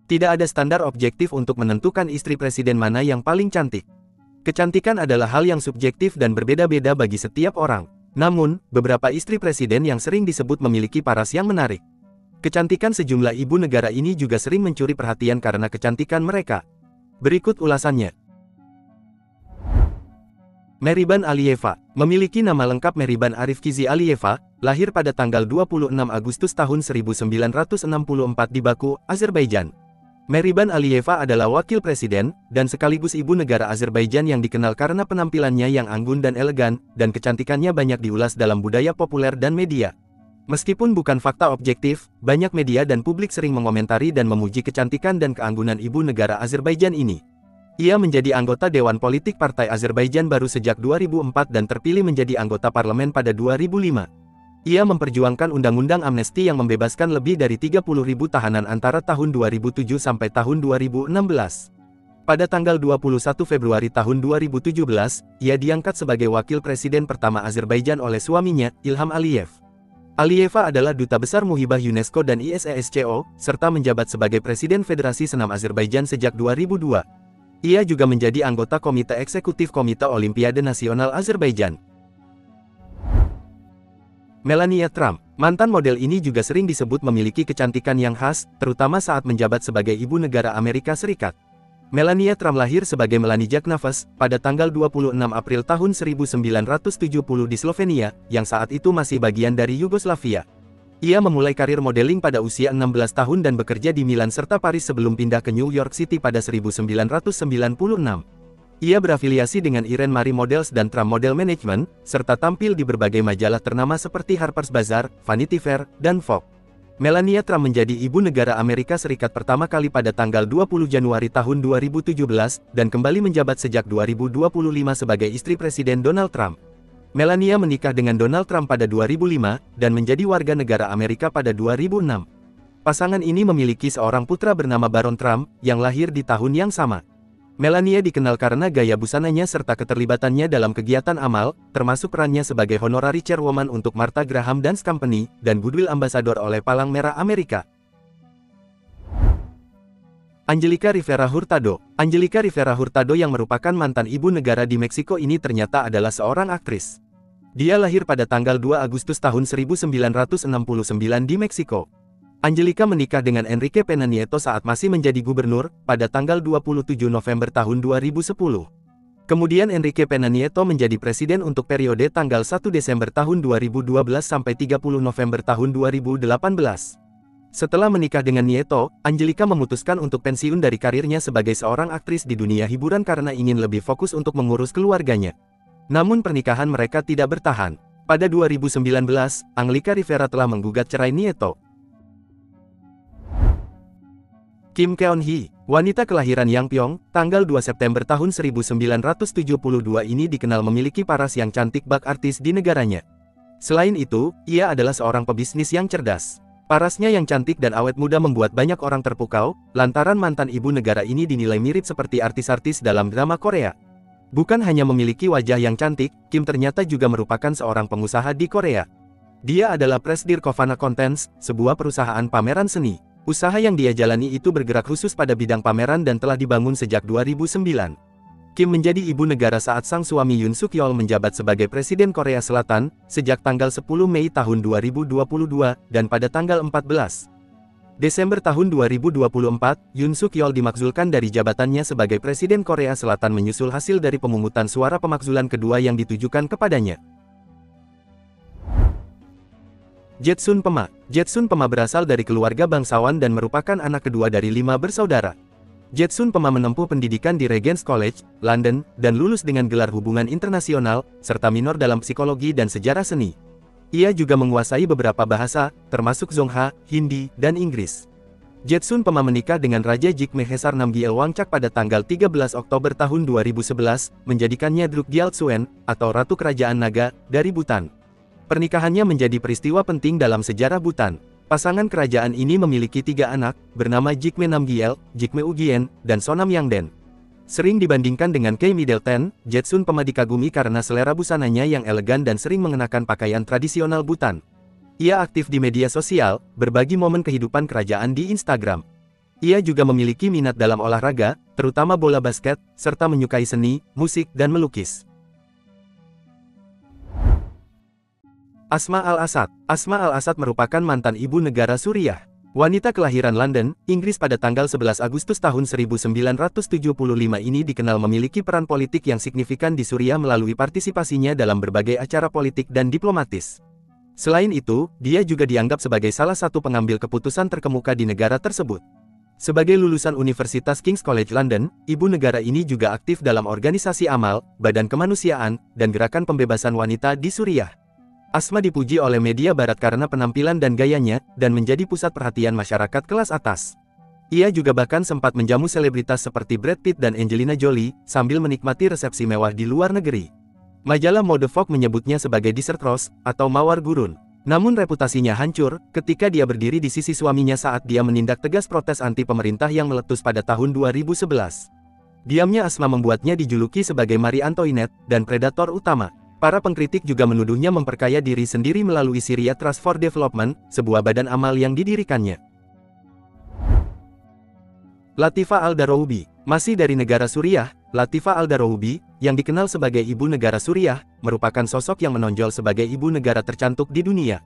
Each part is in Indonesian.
Tidak ada standar objektif untuk menentukan istri presiden mana yang paling cantik. Kecantikan adalah hal yang subjektif dan berbeda-beda bagi setiap orang. Namun, beberapa istri presiden yang sering disebut memiliki paras yang menarik. Kecantikan sejumlah ibu negara ini juga sering mencuri perhatian karena kecantikan mereka. Berikut ulasannya. Mehriban Aliyeva memiliki nama lengkap Mehriban Arifkizi Aliyeva, lahir pada tanggal 26 Agustus tahun 1964 di Baku, Azerbaijan. Mehriban Aliyeva adalah wakil presiden, dan sekaligus ibu negara Azerbaijan yang dikenal karena penampilannya yang anggun dan elegan, dan kecantikannya banyak diulas dalam budaya populer dan media. Meskipun bukan fakta objektif, banyak media dan publik sering mengomentari dan memuji kecantikan dan keanggunan ibu negara Azerbaijan ini. Ia menjadi anggota Dewan Politik Partai Azerbaijan baru sejak 2004 dan terpilih menjadi anggota parlemen pada 2005. Ia memperjuangkan undang-undang amnesti yang membebaskan lebih dari 30.000 tahanan antara tahun 2007 sampai tahun 2016. Pada tanggal 21 Februari tahun 2017, ia diangkat sebagai wakil presiden pertama Azerbaijan oleh suaminya, Ilham Aliyev. Aliyeva adalah Duta Besar Muhibah UNESCO dan ISESCO, serta menjabat sebagai Presiden Federasi Senam Azerbaijan sejak 2002. Ia juga menjadi anggota Komite Eksekutif Komite Olimpiade Nasional Azerbaijan. Melania Trump, mantan model ini juga sering disebut memiliki kecantikan yang khas, terutama saat menjabat sebagai ibu negara Amerika Serikat. Melania Trump lahir sebagai Melanie Jaknaves pada tanggal 26 April tahun 1970 di Slovenia, yang saat itu masih bagian dari Yugoslavia. Ia memulai karir modeling pada usia 16 tahun dan bekerja di Milan serta Paris sebelum pindah ke New York City pada 1996. Ia berafiliasi dengan Irene Marie Models dan Trump Model Management, serta tampil di berbagai majalah ternama seperti Harper's Bazaar, Vanity Fair, dan Vogue. Melania Trump menjadi ibu negara Amerika Serikat pertama kali pada tanggal 20 Januari tahun 2017, dan kembali menjabat sejak 2025 sebagai istri Presiden Donald Trump. Melania menikah dengan Donald Trump pada 2005, dan menjadi warga negara Amerika pada 2006. Pasangan ini memiliki seorang putra bernama Baron Trump, yang lahir di tahun yang sama. Melania dikenal karena gaya busananya serta keterlibatannya dalam kegiatan amal, termasuk perannya sebagai honorary chairwoman untuk Martha Graham Dance Company, dan Goodwill Ambassador oleh Palang Merah Amerika. Angelica Rivera Hurtado. Angelica Rivera Hurtado yang merupakan mantan ibu negara di Meksiko ini ternyata adalah seorang aktris. Dia lahir pada tanggal 2 Agustus tahun 1969 di Meksiko. Angelica menikah dengan Enrique Pena Nieto saat masih menjadi gubernur, pada tanggal 27 November tahun 2010. Kemudian Enrique Pena Nieto menjadi presiden untuk periode tanggal 1 Desember tahun 2012 sampai 30 November tahun 2018. Setelah menikah dengan Nieto, Angelica memutuskan untuk pensiun dari karirnya sebagai seorang aktris di dunia hiburan karena ingin lebih fokus untuk mengurus keluarganya. Namun pernikahan mereka tidak bertahan. Pada 2019, Angelica Rivera telah menggugat cerai Nieto. Kim Keon-hee, wanita kelahiran Yangpyeong, tanggal 2 September tahun 1972 ini dikenal memiliki paras yang cantik bak artis di negaranya. Selain itu, ia adalah seorang pebisnis yang cerdas. Parasnya yang cantik dan awet muda membuat banyak orang terpukau, lantaran mantan ibu negara ini dinilai mirip seperti artis-artis dalam drama Korea. Bukan hanya memiliki wajah yang cantik, Kim ternyata juga merupakan seorang pengusaha di Korea. Dia adalah presidir Kofana Contents, sebuah perusahaan pameran seni. Usaha yang dia jalani itu bergerak khusus pada bidang pameran dan telah dibangun sejak 2009. Kim menjadi ibu negara saat sang suami Yoon Suk Yeol menjabat sebagai Presiden Korea Selatan, sejak tanggal 10 Mei tahun 2022, dan pada tanggal 14 Desember tahun 2024, Yoon Suk Yeol dimakzulkan dari jabatannya sebagai Presiden Korea Selatan menyusul hasil dari pemungutan suara pemakzulan kedua yang ditujukan kepadanya. Jetsun Pema. Jetsun Pema berasal dari keluarga bangsawan dan merupakan anak kedua dari 5 bersaudara. Jetsun Pema menempuh pendidikan di Regent's College, London, dan lulus dengan gelar hubungan internasional, serta minor dalam psikologi dan sejarah seni. Ia juga menguasai beberapa bahasa, termasuk Zongha, Hindi, dan Inggris. Jetsun Pema menikah dengan Raja Jigme Khesar Namgyel Wangchak pada tanggal 13 Oktober tahun 2011, menjadikannya Drukgyal Dzong, atau Ratu Kerajaan Naga, dari Bhutan. Pernikahannya menjadi peristiwa penting dalam sejarah Bhutan. Pasangan kerajaan ini memiliki 3 anak, bernama Jigme Namgyel, Jigme Ugyen, dan Sonam Yangden. Sering dibandingkan dengan Kei Middleton, Jetsun Pema dikagumi karena selera busananya yang elegan dan sering mengenakan pakaian tradisional Bhutan. Ia aktif di media sosial, berbagi momen kehidupan kerajaan di Instagram. Ia juga memiliki minat dalam olahraga, terutama bola basket, serta menyukai seni, musik, dan melukis. Asma Al-Assad. Asma Al-Assad merupakan mantan ibu negara Suriah. Wanita kelahiran London, Inggris pada tanggal 11 Agustus tahun 1975 ini dikenal memiliki peran politik yang signifikan di Suriah melalui partisipasinya dalam berbagai acara politik dan diplomatis. Selain itu, dia juga dianggap sebagai salah satu pengambil keputusan terkemuka di negara tersebut. Sebagai lulusan Universitas King's College London, ibu negara ini juga aktif dalam organisasi amal, badan kemanusiaan, dan gerakan pembebasan wanita di Suriah. Asma dipuji oleh media barat karena penampilan dan gayanya, dan menjadi pusat perhatian masyarakat kelas atas. Ia juga bahkan sempat menjamu selebritas seperti Brad Pitt dan Angelina Jolie, sambil menikmati resepsi mewah di luar negeri. Majalah mode Vogue menyebutnya sebagai dessert rose, atau mawar gurun. Namun reputasinya hancur, ketika dia berdiri di sisi suaminya saat dia menindak tegas protes anti pemerintah yang meletus pada tahun 2011. Diamnya Asma membuatnya dijuluki sebagai Marie Antoinette, dan predator utama. Para pengkritik juga menuduhnya memperkaya diri sendiri melalui Syria Trust for Development, sebuah badan amal yang didirikannya. Latifa Al-Daroubi. Masih dari negara Suriah, Latifa Al-Daroubi, yang dikenal sebagai ibu negara Suriah, merupakan sosok yang menonjol sebagai ibu negara tercantik di dunia.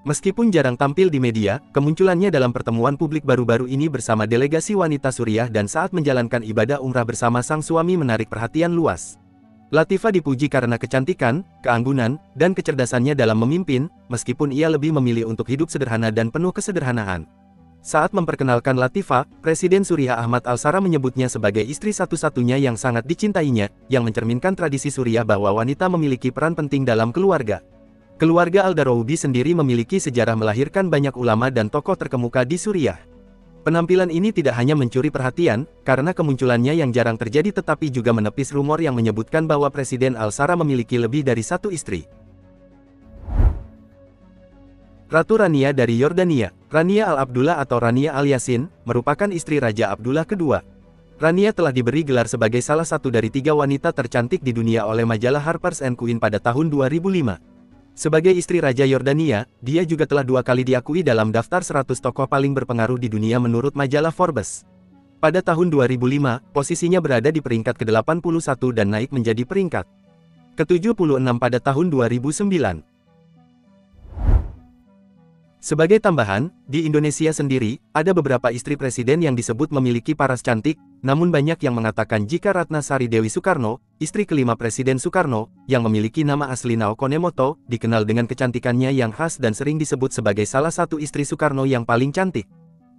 Meskipun jarang tampil di media, kemunculannya dalam pertemuan publik baru-baru ini bersama delegasi wanita Suriah dan saat menjalankan ibadah umrah bersama sang suami menarik perhatian luas. Latifa dipuji karena kecantikan, keanggunan, dan kecerdasannya dalam memimpin, meskipun ia lebih memilih untuk hidup sederhana dan penuh kesederhanaan. Saat memperkenalkan Latifa, Presiden Suriah Ahmad Al-Shara menyebutnya sebagai istri satu-satunya yang sangat dicintainya, yang mencerminkan tradisi Suriah bahwa wanita memiliki peran penting dalam keluarga. Keluarga Al-Daroubi sendiri memiliki sejarah melahirkan banyak ulama dan tokoh terkemuka di Suriah. Penampilan ini tidak hanya mencuri perhatian, karena kemunculannya yang jarang terjadi tetapi juga menepis rumor yang menyebutkan bahwa Presiden Al-Shara memiliki lebih dari satu istri. Ratu Rania dari Yordania. Rania Al-Abdullah atau Rania Al-Yassin, merupakan istri Raja Abdullah II. Rania telah diberi gelar sebagai salah satu dari 3 wanita tercantik di dunia oleh majalah Harper's and Queen pada tahun 2005. Sebagai istri Raja Yordania, dia juga telah 2 kali diakui dalam daftar 100 tokoh paling berpengaruh di dunia menurut majalah Forbes. Pada tahun 2005, posisinya berada di peringkat ke-81 dan naik menjadi peringkat ke-76 pada tahun 2009. Sebagai tambahan, di Indonesia sendiri, ada beberapa istri presiden yang disebut memiliki paras cantik, namun banyak yang mengatakan jika Ratna Sari Dewi Soekarno, istri kelima Presiden Soekarno, yang memiliki nama asli Naoko Nemoto, dikenal dengan kecantikannya yang khas dan sering disebut sebagai salah satu istri Soekarno yang paling cantik.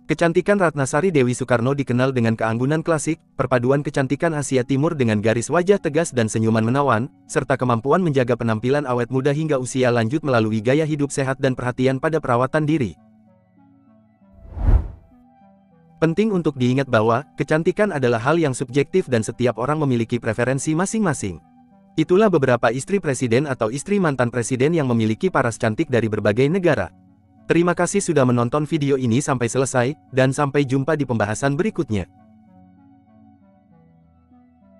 Kecantikan Ratna Sari Dewi Soekarno dikenal dengan keanggunan klasik, perpaduan kecantikan Asia Timur dengan garis wajah tegas dan senyuman menawan, serta kemampuan menjaga penampilan awet muda hingga usia lanjut melalui gaya hidup sehat dan perhatian pada perawatan diri. Penting untuk diingat bahwa, kecantikan adalah hal yang subjektif dan setiap orang memiliki preferensi masing-masing. Itulah beberapa istri presiden atau istri mantan presiden yang memiliki paras cantik dari berbagai negara. Terima kasih sudah menonton video ini sampai selesai, dan sampai jumpa di pembahasan berikutnya.